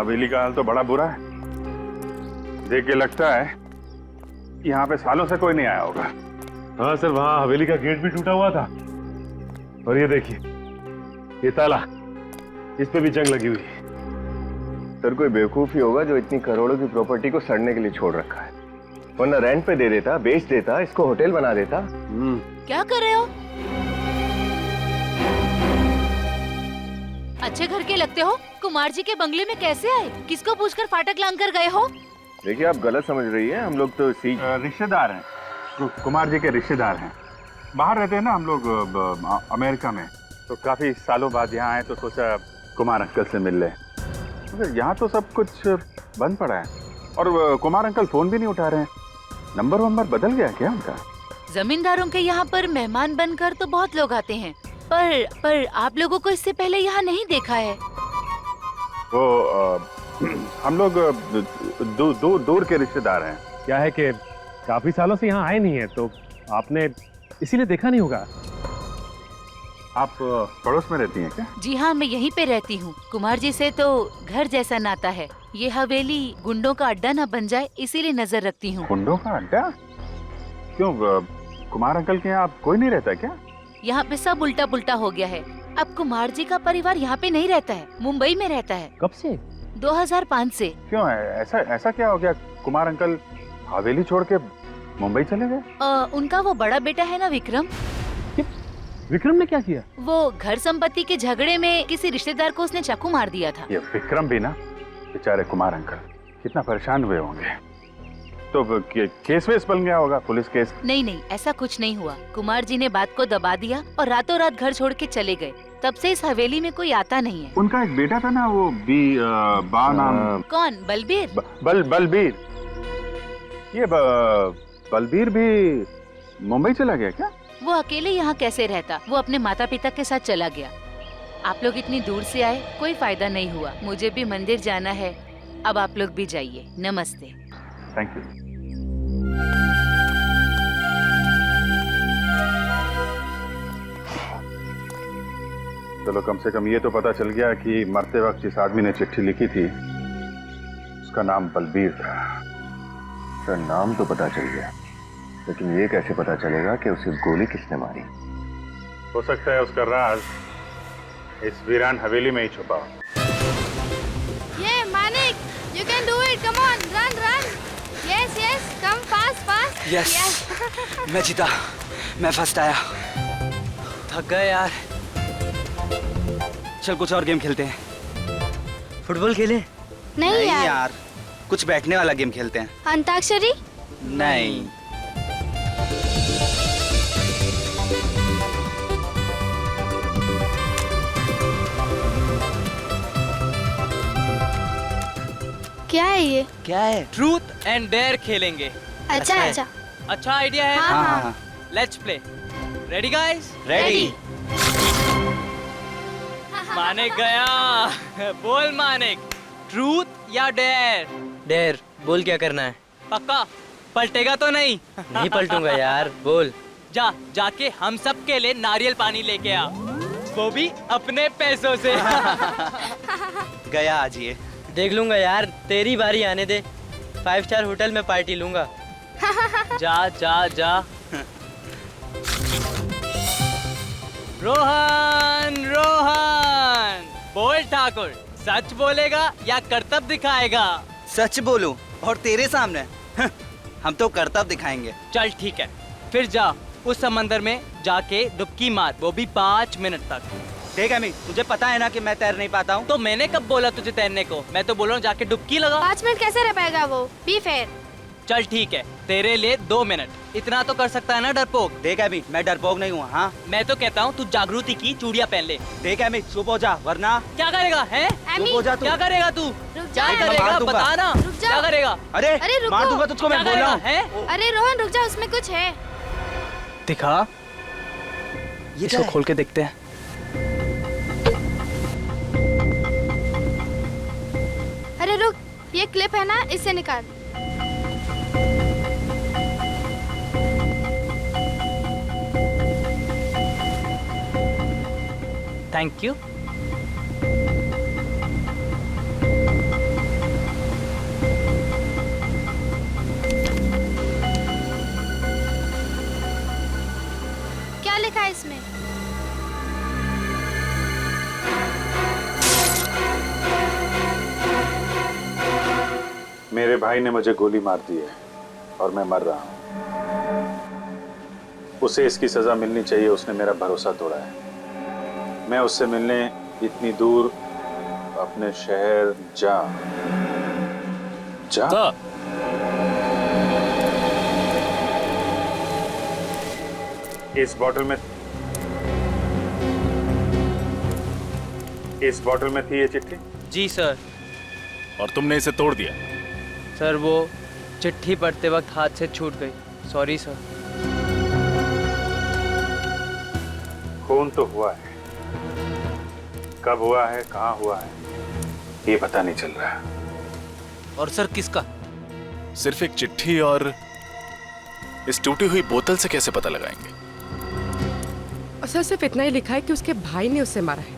हवेली का हाल तो बड़ा बुरा है। देख के लगता है कि यहाँ पे सालों से कोई नहीं आया होगा। हाँ सर, वहाँ हवेली का गेट भी टूटा हुआ था। और ये देखिए, ये ताला, इस पे भी जंग लगी हुई है। सर कोई बेवकूफ ही होगा जो इतनी करोड़ों की प्रॉपर्टी को सड़ने के लिए छोड़ रखा है, वरना रेंट पे दे देता, बेच देता, इसको होटल बना देता। क्या कर रहे हो? अच्छे घर के लगते हो। कुमार जी के बंगले में कैसे आए? किसको पूछकर फाटक लांग कर गए हो? देखिए आप गलत समझ रही है, हम लोग तो रिश्तेदार हैं, कुमार जी के रिश्तेदार हैं। बाहर रहते हैं ना हम लोग, अमेरिका में। तो काफी सालों बाद यहाँ आए तो सोचा कुमार अंकल से मिल ले। मगर यहाँ तो सब कुछ बंद पड़ा है और कुमार अंकल फोन भी नहीं उठा रहे हैं। नंबर बदल गया क्या उनका? जमींदारों के यहाँ पर मेहमान बनकर तो बहुत लोग आते हैं, पर आप लोगों को इससे पहले यहाँ नहीं देखा है। वो हम लोग दूर के रिश्तेदार हैं। क्या है कि काफी सालों से यहाँ आए नहीं है, तो आपने इसीलिए देखा नहीं होगा। आप पड़ोस में रहती हैं क्या? जी हाँ, मैं यहीं पे रहती हूँ। कुमार जी से तो घर जैसा नाता है। ये हवेली गुंडों का अड्डा ना बन जाए, इसीलिए नजर रखती हूँ। गुंडों का अड्डा? क्यों, कुमार अंकल के यहाँ कोई नहीं रहता क्या? यहाँ पे सब उल्टा पुल्टा हो गया है। अब कुमार जी का परिवार यहाँ पे नहीं रहता है, मुंबई में रहता है। कब से? 2005 से। क्यों है ऐसा क्या हो गया? कुमार अंकल हवेली छोड़ के मुंबई चले गए? उनका वो बड़ा बेटा है ना, विक्रम। विक्रम ने क्या किया? वो घर संपत्ति के झगड़े में किसी रिश्तेदार को उसने चाकू मार दिया था। ये विक्रम भी ना, बेचारे कुमार अंकल कितना परेशान हुए होंगे। तो केस वेस बन गया होगा, पुलिस केस? नहीं, ऐसा कुछ नहीं हुआ। कुमार जी ने बात को दबा दिया और रातों रात घर छोड़ के चले गए। तब से इस हवेली में कोई आता नहीं है। उनका एक बेटा था ना, वो बा नाम। कौन? बलबीर? बलबीर। ये बलबीर भी मुंबई चला गया क्या? वो अकेले यहाँ कैसे रहता? वो अपने माता पिता के साथ चला गया। आप लोग इतनी दूर से आए, कोई फायदा नहीं हुआ। मुझे भी मंदिर जाना है, अब आप लोग भी जाइए। नमस्ते। Thank you. चलो, कम से कम ये तो पता चल गया कि मरते वक्त जिस आदमी ने चिट्ठी लिखी थी उसका नाम बलबीर था। सर नाम तो पता चल गया, लेकिन ये कैसे पता चलेगा कि उसे गोली किसने मारी? हो सकता है उसका राज इस वीरान हवेली में ही छुपा हो। ये Manik, you can do it, come on, run. Yes, come fast. Yes. मैं जीता, मैं फर्स्ट आया। थक गए यार। चल कुछ और गेम खेलते हैं। फुटबॉल खेलें? नहीं यार, कुछ बैठने वाला गेम खेलते हैं। अंताक्षरी? नहीं। क्या है ये? क्या है? ट्रूथ एंड डेयर खेलेंगे। अच्छा। अच्छा आइडिया है। हाँ। Let's play. Ready guys? Ready. Manik गया। बोल मानिक, ट्रूथ या डेयर? डेयर। बोल क्या करना है? पक्का पलटेगा तो नहीं? नहीं पलटूंगा यार, बोल। जाके हम सब के लिए नारियल पानी लेके आ, वो भी अपने पैसों से। गया आज ये। देख लूंगा यार, तेरी बारी आने दे। 5 स्टार होटल में पार्टी लूंगा। जा। रोहन, बोल ठाकुर, सच बोलेगा या करतब दिखाएगा? सच बोलूं और तेरे सामने? हम तो करतब दिखाएंगे। चल ठीक है, फिर जा उस समंदर में जाके डुबकी मार, वो भी 5 मिनट तक। ठीक है मी, तुझे पता है ना कि मैं तैर नहीं पाता हूँ। तो मैंने कब बोला तुझे तैरने को? मैं तो बोल रहा हूँ जाके डुबकी लगा। 5 मिनट कैसे रह पाएगा वो? Be fair. चल ठीक है, तेरे लिए 2 मिनट, इतना तो कर सकता है ना डरपोक? देख अभी, मैं डरपोक नहीं हूँ। हाँ, मैं तो कहता हूँ तू जागृति की चूड़ियाँ पहन ले। देख अभी, चुप हो जा, वरना क्या करेगा? है चुप हो जा तू। क्या करेगा तू? क्या करेगा बता ना, क्या करेगा? अरे रुको। मार दूंगा तुझको, मैं बोल रहा हूँ। अरे रोहन रुक जा, उसमें कुछ है। दिखा, इसको खोल के देखते हैं। अरे रुक, ये क्लिप है ना, इससे निकाल। Thank you. क्या लिखा है इसमें? मेरे भाई ने मुझे गोली मार दी है और मैं मर रहा हूं। उसे इसकी सजा मिलनी चाहिए, उसने मेरा भरोसा तोड़ा है। मैं उससे मिलने इतनी दूर अपने शहर जा। इस बॉटल में थी ये चिट्ठी? जी सर। और तुमने इसे तोड़ दिया? सर वो चिट्ठी पढ़ते वक्त हाथ से छूट गई, सॉरी सर। खून तो हुआ है, कब हुआ है, कहां हुआ है, ये पता नहीं चल रहा है। और सर किसका? सिर्फ एक चिट्ठी और इस टूटी हुई बोतल से कैसे पता लगाएंगे? सर सिर्फ इतना ही लिखा है कि उसके भाई ने उसे मारा है।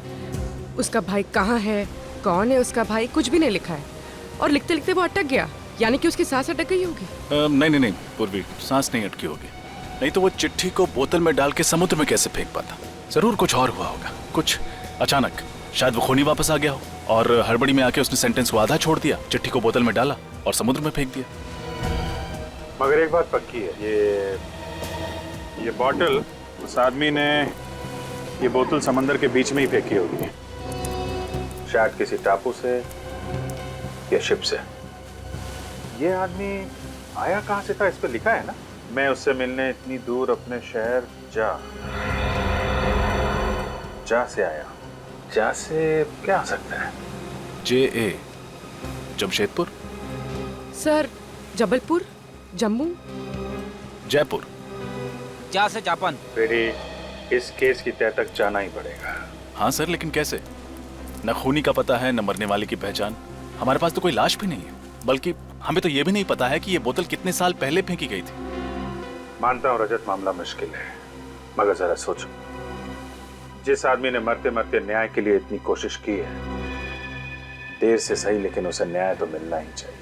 उसका भाई कहाँ है, कौन है उसका भाई, कुछ भी नहीं लिखा है। और लिखते लिखते वो अटक गया, यानी कि उसकी सांस अटक गई होगी। नहीं पूर्वी, सांस नहीं अटकी होगी। नहीं तो वो चिट्ठी को बोतल में डाल के समुद्र में कैसे फेंक पाता? जरूर कुछ और हुआ होगा, कुछ अचानक। शायद वो खूनी वापस आ गया हो और हड़बड़ी में आके उसने सेंटेंस को आधा छोड़ दिया, चिट्ठी को बोतल में डाला और समुद्र में फेंक दिया। मगर एक बात पक्की है, ये बॉटल, उस आदमी ने ये बोतल समंदर के बीच में ही फेंकी होगी, शायद किसी टापू से या शिप से। ये आदमी आया कहां से था, इस पे लिखा है ना, मैं उससे मिलने इतनी दूर अपने शहर जा से आया। जा से क्या आ सकता है? JA Jamshedpur, sir Jabalpur, Jammu, Jaipur. जा से जापान। बेटी, इस केस की तह तक जाना ही पड़ेगा। हाँ सर, लेकिन कैसे? न खूनी का पता है, न मरने वाले की पहचान। हमारे पास तो कोई लाश भी नहीं है, बल्कि हमें तो ये भी नहीं पता है कि ये बोतल कितने साल पहले फेंकी गई थी। मानता हूं रजत, मामला मुश्किल है, मगर जरा सोचो, जिस आदमी ने मरते मरते न्याय के लिए इतनी कोशिश की है, देर से सही लेकिन उसे न्याय तो मिलना ही चाहिए।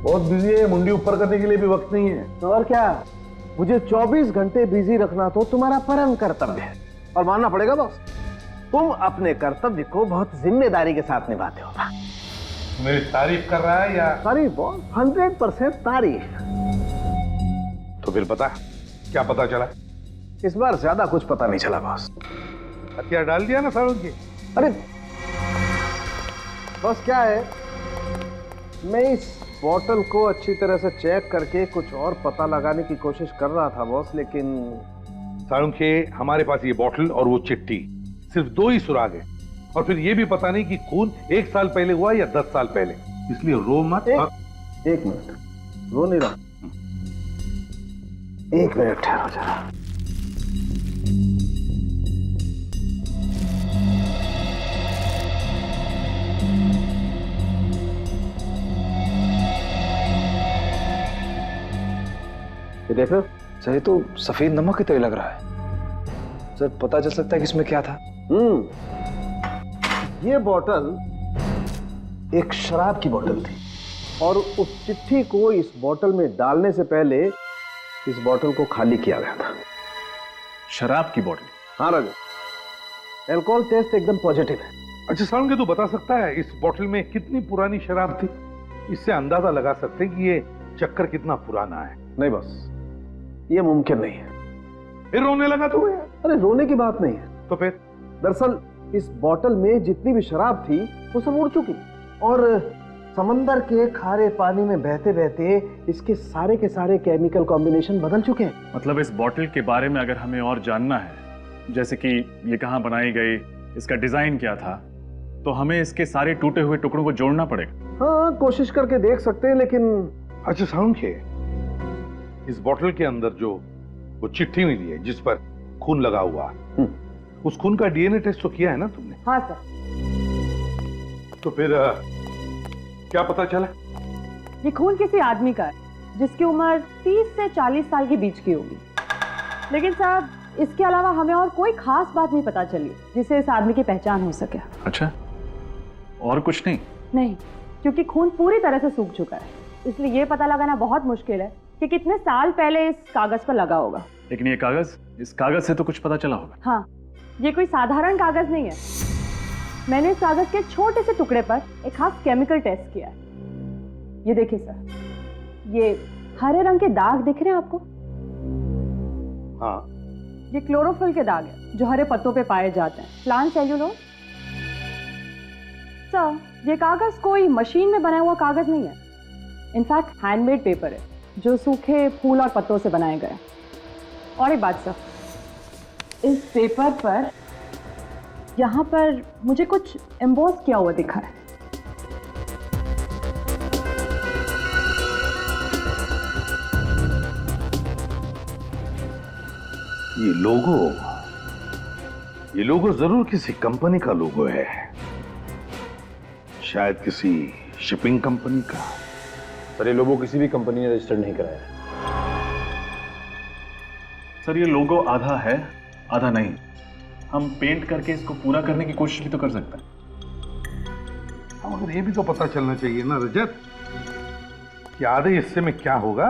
बहुत बिजी है, मुंडी ऊपर करने के लिए भी वक्त नहीं है। तो और क्या, मुझे 24 घंटे बिजी रखना तो तुम्हारा परम कर्तव्य है, और मानना पड़ेगा बॉस, तुम अपने कर्तव्य को बहुत जिम्मेदारी के साथ निभाते हो। मेरी तारीफ कर रहा है या? तारीफ बॉस, 100% तारीफ। तो फिर बता, क्या पता चला? इस बार ज्यादा कुछ पता नहीं चला बॉस। हथियार डाल दिया ना सारों की? अरे बस क्या है, मैं इस बोतल को अच्छी तरह से चेक करके कुछ और पता लगाने की कोशिश कर रहा था बॉस, लेकिन सारुंखे, हमारे पास ये बोतल और वो चिट्ठी, सिर्फ 2 ही सुराग है, और फिर ये भी पता नहीं कि खून 1 साल पहले हुआ या 10 साल पहले। इसलिए रो मत। एक मिनट, रो नहीं रहा, 1 मिनट ठहरो जरा। ये देखो सर, ये तो सफेद नमक की तरह लग रहा है। सर पता चल सकता है कि इसमें क्या था? ये बोतल एक शराब की बोतल थी, और उस चिट्ठी को इस बोतल में डालने से पहले इस बोतल को खाली किया गया था। शराब की बोतल? हाँ रजत, अल्कोहल टेस्ट एकदम पॉजिटिव है। अच्छा सारुंखे, तू बता सकता है इस बोतल में कितनी पुरानी शराब थी? इससे अंदाजा लगा सकते हैं कि ये चक्कर कितना पुराना है। नहीं बस, ये मुमकिन नहीं है। फिर रोने लगा तू यार? अरे रोने की बात नहीं है, तो फिर दरअसल इस बोतल में जितनी भी शराब थी वो सब उड़ चुकी और समंदर के खारे पानी में बहते बहते इसके सारे के सारे केमिकल कॉम्बिनेशन बदल चुके हैं। मतलब इस बॉटल के बारे में अगर हमें और जानना है, जैसे कि ये कहाँ बनाई गई, इसका डिजाइन क्या था, तो हमें इसके सारे टूटे हुए टुकड़ों को जोड़ना पड़ेगा। हाँ, कोशिश करके देख सकते हैं, लेकिन अच्छा सालुंखे, इस बोतल के अंदर जो वो चिट्ठी मिली है जिस पर खून लगा हुआ, उस खून का डीएनए टेस्ट तो किया है ना तुमने? हाँ सर। तो फिर क्या पता चला? ये खून किसी आदमी का है जिसकी उम्र 30 से 40 साल के बीच की होगी। लेकिन साहब, इसके अलावा हमें और कोई खास बात नहीं पता चली जिससे इस आदमी की पहचान हो सके। अच्छा, और कुछ नहीं? नहीं, क्योंकि खून पूरी तरह से सूख चुका है, इसलिए ये पता लगाना बहुत मुश्किल है कि कितने साल पहले इस कागज पर लगा होगा। लेकिन ये कागज, इस कागज से तो कुछ पता चला होगा। हाँ, ये कोई साधारण कागज नहीं है। मैंने इस कागज के छोटे से टुकड़े पर एक खास केमिकल टेस्ट किया है। ये देखिए सर, ये हरे रंग के दाग दिख रहे हैं आपको? हाँ, ये क्लोरोफिल के दाग है जो हरे पत्तों पे पाए जाते हैं, प्लांट सेल्यूलोज। सर, ये कागज कोई मशीन में बनाया हुआ कागज नहीं है, इनफैक्ट हैंडमेड पेपर है जो सूखे फूल और पत्तों से बनाए गए। और एक बात सर, इस पेपर पर यहाँ पर मुझे कुछ एम्बॉस किया हुआ दिखा है। ये लोगो जरूर किसी कंपनी का लोगो है, शायद किसी शिपिंग कंपनी का। सर, ये लोगो किसी भी कंपनी ने रजिस्टर्ड नहीं कराया। सर, ये लोगो आधा है आधा नहीं। हम पेंट करके इसको पूरा करने की कोशिश भी तो कर सकते हैं। हाँ, मगर ये भी तो पता चलना चाहिए ना रजत कि आधे हिस्से में क्या होगा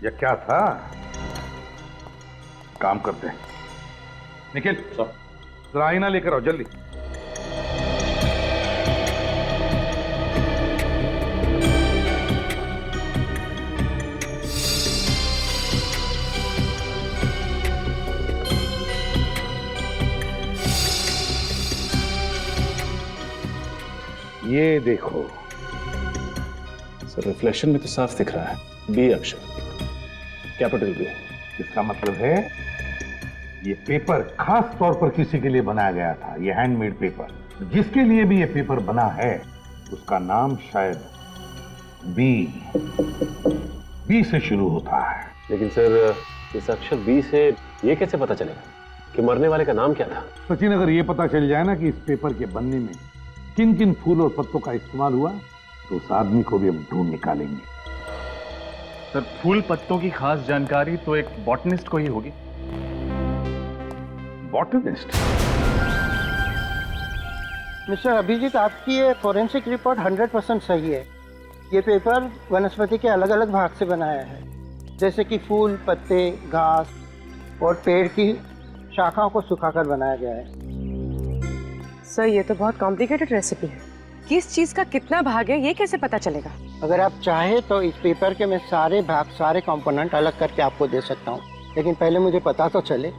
या क्या था। काम करते हैं, निखिल जरा आईना लेकर आओ जल्दी। ये देखो सर, रिफ्लेक्शन में तो साफ दिख रहा है, बी अक्षर, कैपिटल बी। इसका मतलब है ये पेपर खास तौर पर किसी के लिए बनाया गया था। ये हैंडमेड पेपर, जिसके लिए भी ये पेपर बना है उसका नाम शायद बी से शुरू होता है। लेकिन सर, इस अक्षर बी से ये कैसे पता चलेगा कि मरने वाले का नाम क्या था? सचिन, अगर ये पता चल जाए ना कि इस पेपर के बनने में किन किन फूल और पत्तों का इस्तेमाल हुआ, तो उस आदमी को भी हम ढूंढ निकालेंगे। सर, फूल पत्तों की खास जानकारी तो एक बॉटनिस्ट को ही होगी। बॉटनिस्ट? मिस्टर अभिजीत, आपकी ये फोरेंसिक रिपोर्ट 100% सही है। ये पेपर वनस्पति के अलग अलग भाग से बनाया है, जैसे कि फूल, पत्ते, घास और पेड़ की शाखाओं को सुखाकर बनाया गया है। सर, ये तो बहुत कॉम्प्लिकेटेड रेसिपी है। किस चीज का कितना भाग है ये कैसे पता चलेगा? अगर आप चाहे तो इस पेपर के मैं सारे भाग, सारे कंपोनेंट अलग करके आपको दे सकता हूँ, लेकिन पहले मुझे पता तो चले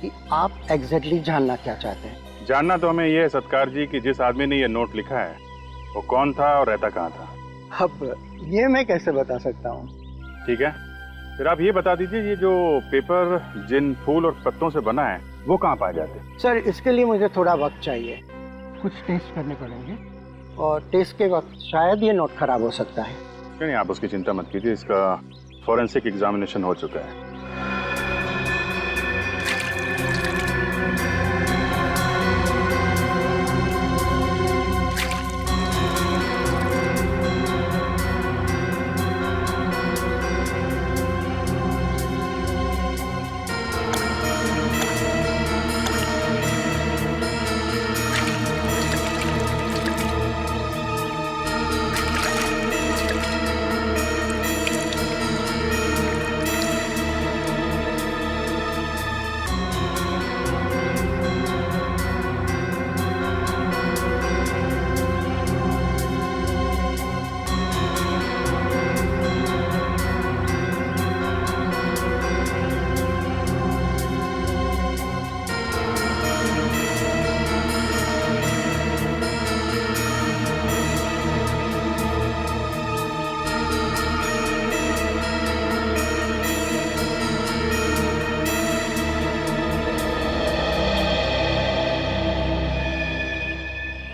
कि आप एग्जैक्टली जानना क्या चाहते हैं। जानना तो हमें ये है सत्कार जी कि जिस आदमी ने ये नोट लिखा है वो कौन था और रहता कहाँ था। अब ये मैं कैसे बता सकता हूँ? ठीक है, फिर आप ये बता दीजिए, ये जो पेपर जिन फूल और पत्तों से बना है वो कहाँ पाए जाते हैं? सर, इसके लिए मुझे थोड़ा वक्त चाहिए, कुछ टेस्ट करने पड़ेंगे और टेस्ट के वक्त शायद ये नोट खराब हो सकता है। नहीं, आप उसकी चिंता मत कीजिए, इसका फॉरेंसिक एग्जामिनेशन हो चुका है।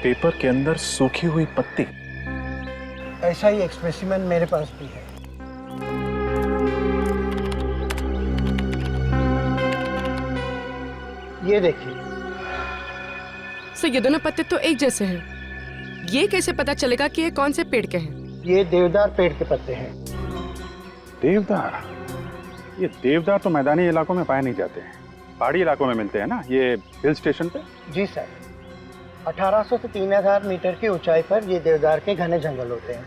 पेपर के अंदर सूखी हुई पत्ती। ऐसा ही एक स्पेसिमेन मेरे पास भी है। ये देखिए। सर ये दोनों पत्ते तो एक जैसे हैं। ये कैसे पता चलेगा कि ये कौन से पेड़ के हैं? ये देवदार पेड़ के पत्ते हैं। देवदार? ये देवदार तो मैदानी इलाकों में पाए नहीं जाते हैं, पहाड़ी इलाकों में मिलते हैं ना, ये हिल स्टेशन पे। जी सर, 1800 से 3000 मीटर की ऊंचाई पर ये देवदार के घने जंगल होते हैं।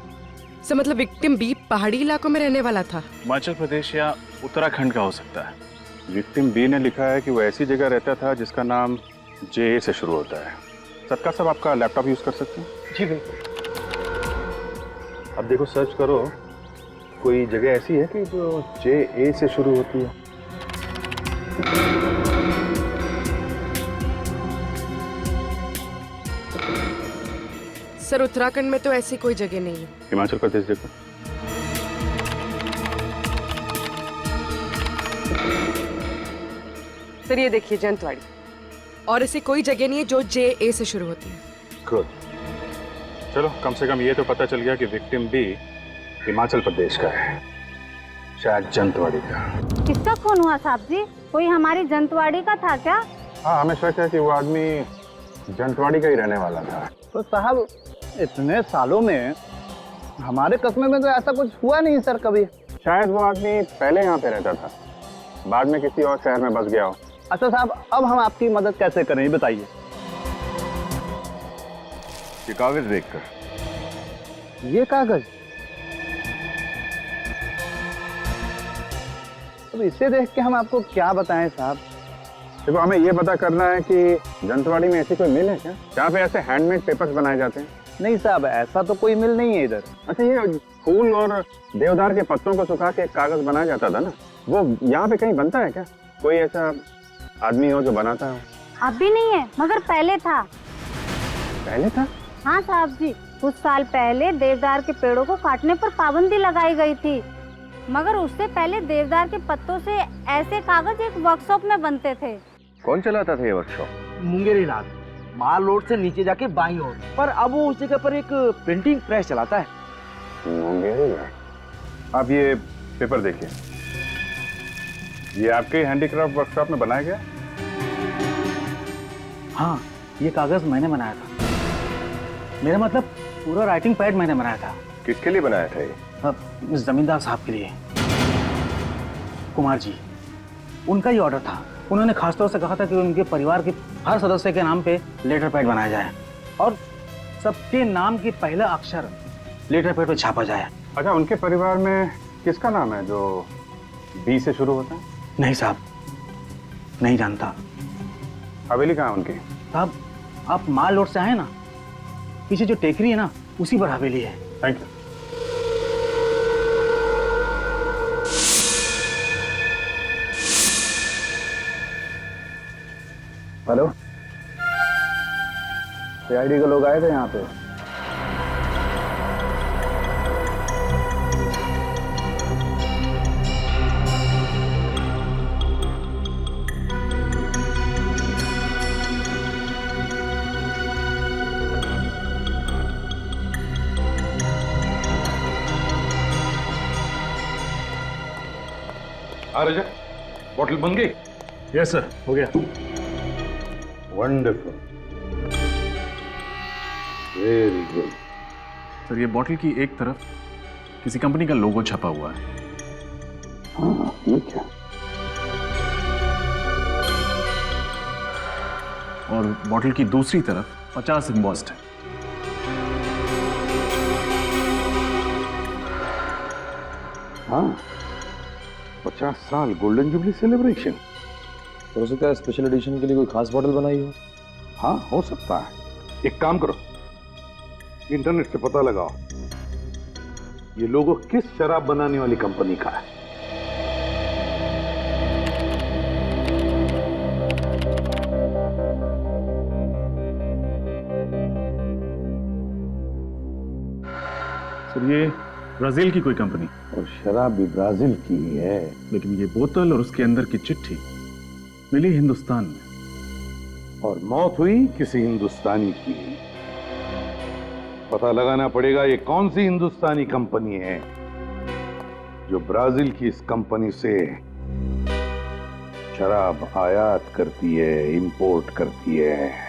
सर मतलब विक्टिम बी पहाड़ी इलाकों में रहने वाला था? हिमाचल प्रदेश या उत्तराखंड का हो सकता है। विक्टिम बी ने लिखा है कि वो ऐसी जगह रहता था जिसका नाम जे से शुरू होता है। सत्कार साहब, आपका लैपटॉप यूज कर सकते हैं? जी बिल्कुल। अब देखो, सर्च करो, कोई जगह ऐसी है कि जो जे से शुरू होती है? सर उत्तराखंड में तो ऐसी कोई जगह नहीं है। हिमाचल प्रदेश देखो। सर ये देखिए जंतवाड़ी, और ऐसी कोई जगह नहीं है जो जे से शुरू होती है। गुड, चलो कम से कम ये तो पता चल गया कि विक्टिम बी हिमाचल प्रदेश का है, शायद जंतवाड़ी का। किसका खून हुआ साहब जी? कोई हमारी जंतवाड़ी का था क्या? हाँ, हमें शक है कि वो आदमी जंतवाड़ी का ही रहने वाला था। तो साहब इतने सालों में हमारे कस्बे में तो ऐसा कुछ हुआ नहीं सर कभी। शायद वो आदमी पहले यहाँ पे रहता था, बाद में किसी और शहर में बस गया हो। अच्छा साहब, अब हम आपकी मदद कैसे करें ये बताइए। ये कागज देखकर। ये कागज? अब इसे देख के हम आपको क्या बताएं साहब। देखो, हमें ये पता करना है कि जंतवाड़ी में ऐसी कोई मिल है क्या जहाँ पे ऐसे हैंडमेड पेपर्स बनाए जाते हैं? नहीं साहब, ऐसा तो कोई मिल नहीं है इधर। अच्छा, ये फूल और देवदार के पत्तों को सुखा के कागज बनाया जाता था ना, वो यहाँ पे कहीं बनता है क्या? कोई ऐसा आदमी हो जो बनाता हो? अब भी नहीं है, मगर पहले था। पहले था? हाँ साहब जी, कुछ साल पहले देवदार के पेड़ों को काटने पर पाबंदी लगाई गई थी, मगर उससे पहले देवदार के पत्तों से ऐसे कागज एक वर्कशॉप में बनते थे। कौन चलाता था ये वर्कशॉप? मुंगेरी लाल, माल रोड से नीचे जाके बाईं ओर। पर अब वो उस जगह पर एक प्रिंटिंग प्रेस चलाता है। मुंगेरी लाल? आप ये पेपर देखिए, ये आपके हैंडीक्राफ्ट वर्कशॉप में बनाया गया? हाँ, ये कागज मैंने बनाया था। मेरा मतलब पूरा राइटिंग पैड मैंने बनाया था। किसके लिए बनाया था ये? इस जमींदार साहब के लिए, कुमार जी, उनका ही ऑर्डर था। उन्होंने खासतौर से कहा था कि उनके परिवार के हर सदस्य के नाम पे लेटर पैड बनाया जाए और सबके नाम की पहला अक्षर लेटर पैड पे छापा जाए। अच्छा, उनके परिवार में किसका नाम है जो बी से शुरू होता है? नहीं साहब, नहीं जानता। हवेली कहाँ है उनकी? साहब, आप माल रोड से आए ना, पीछे जो टेकरी है ना, उसी पर हवेली है। Thank you. हेलो, सीआईडी के लोग आए थे यहाँ पे। रजा, बॉटल बन गई? यस सर, हो गया। Wonderful, very good. सर, ये बॉटल की एक तरफ किसी कंपनी का लोगो छपा हुआ है। हाँ, ठीक है। और बॉटल की दूसरी तरफ 50 एम्बॉस्ड है। हाँ, 50 साल गोल्डन जुबली सेलिब्रेशन। तो हो सकता है स्पेशल एडिशन के लिए कोई खास बॉटल बनाई हो। हाँ, हो सकता है। एक काम करो, इंटरनेट से पता लगाओ ये लोगो किस शराब बनाने वाली कंपनी का है। सर, ये ब्राजील की कोई कंपनी, और शराब भी ब्राजील की ही है। लेकिन ये बोतल और उसके अंदर की चिट्ठी मिली हिंदुस्तान में। और मौत हुई किसी हिंदुस्तानी की। पता लगाना पड़ेगा ये कौन सी हिंदुस्तानी कंपनी है जो ब्राजील की इस कंपनी से शराब आयात करती है, इंपोर्ट करती है।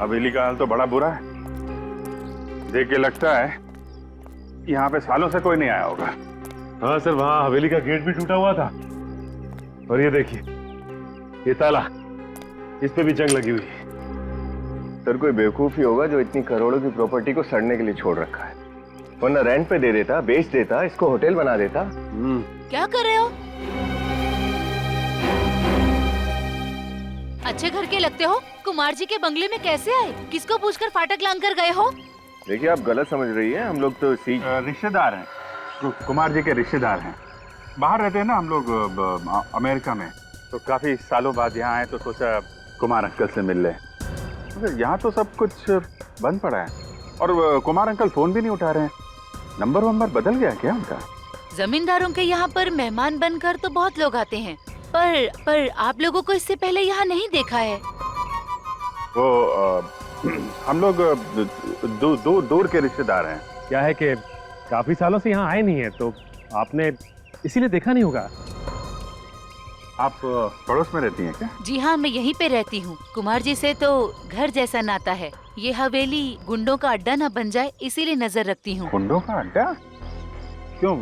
हवेली का हाल तो बड़ा बुरा है। देख के लगता है कि यहाँ पे सालों से कोई नहीं आया होगा। हाँ सर, वहाँ हवेली का गेट भी टूटा हुआ था। और ये देखिए, ये ताला, इस पे भी जंग लगी हुई है। सर कोई बेवकूफ ही होगा जो इतनी करोड़ों की प्रॉपर्टी को सड़ने के लिए छोड़ रखा है, वरना रेंट पे दे देता, बेच देता, इसको होटल बना देता। क्या कर रहे हो? अच्छे घर के लगते हो। कुमार जी के बंगले में कैसे आए? किसको पूछकर फाटक लांग कर गए हो? देखिए आप गलत समझ रही है, हम लोग तो रिश्तेदार हैं, कुमार जी के रिश्तेदार हैं। बाहर रहते हैं ना हम लोग अमेरिका में, तो काफी सालों बाद यहाँ आए तो सोचा कुमार अंकल से मिल ले। मगर यहाँ तो सब कुछ बंद पड़ा है और कुमार अंकल फोन भी नहीं उठा रहे हैं। नंबर वंबर बदल गया क्या उनका? जमींदारों के यहाँ पर मेहमान बनकर तो बहुत लोग आते हैं, पर आप लोगों को इससे पहले यहाँ नहीं देखा है। वो हम लोग दूर के रिश्तेदार हैं। क्या है कि काफी सालों से यहाँ आए नहीं है, तो आपने इसीलिए देखा नहीं होगा। आप पड़ोस में रहती हैं क्या? जी हाँ, मैं यहीं पे रहती हूँ। कुमार जी से तो घर जैसा नाता है। ये हवेली गुंडों का अड्डा न बन जाए, इसीलिए नजर रखती हूँ। गुंडों का अड्डा? क्यों,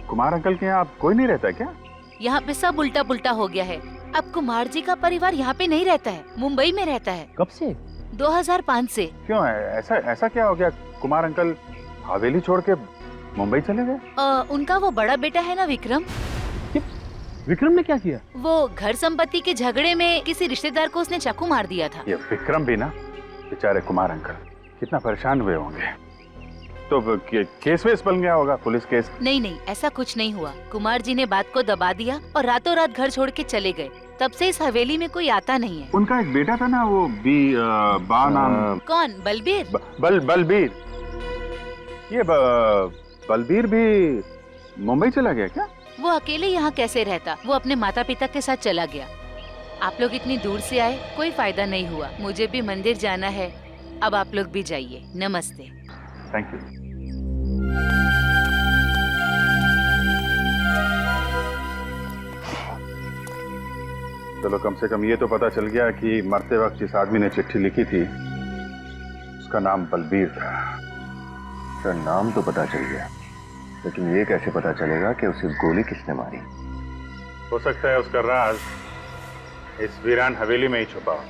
कुमार अंकल के यहाँ कोई नहीं रहता क्या? यहाँ पे सब उल्टा पुल्टा हो गया है। अब कुमार जी का परिवार यहाँ पे नहीं रहता है, मुंबई में रहता है। कब से? 2005 से। क्यों है ऐसा क्या हो गया? कुमार अंकल हवेली छोड़ के मुंबई चले गए? उनका वो बड़ा बेटा है ना विक्रम। विक्रम ने क्या किया? वो घर संपत्ति के झगड़े में किसी रिश्तेदार को उसने चाकू मार दिया था। ये विक्रम भी ना, बेचारे कुमार अंकल कितना परेशान हुए होंगे। तो केस वेस बन गया होगा, पुलिस केस? नहीं, ऐसा कुछ नहीं हुआ। कुमार जी ने बात को दबा दिया और रातों रात घर छोड़ के चले गए। तब से इस हवेली में कोई आता नहीं है। उनका एक बेटा था ना, वो बा नाम। कौन? बलबीर? बलबीर। ये बलबीर भी मुंबई चला गया क्या? वो अकेले यहाँ कैसे रहता? वो अपने माता पिता के साथ चला गया। आप लोग इतनी दूर से आए, कोई फायदा नहीं हुआ। मुझे भी मंदिर जाना है, अब आप लोग भी जाइए। नमस्ते। Thank you. चलो, कम से कम ये तो पता चल गया कि मरते वक्त जिस आदमी ने चिट्ठी लिखी थी उसका नाम बलबीर था। सर नाम तो पता चल गया, लेकिन ये कैसे पता चलेगा कि उसे गोली किसने मारी? हो सकता है उसका राज इस वीरान हवेली में ही छुपा हो।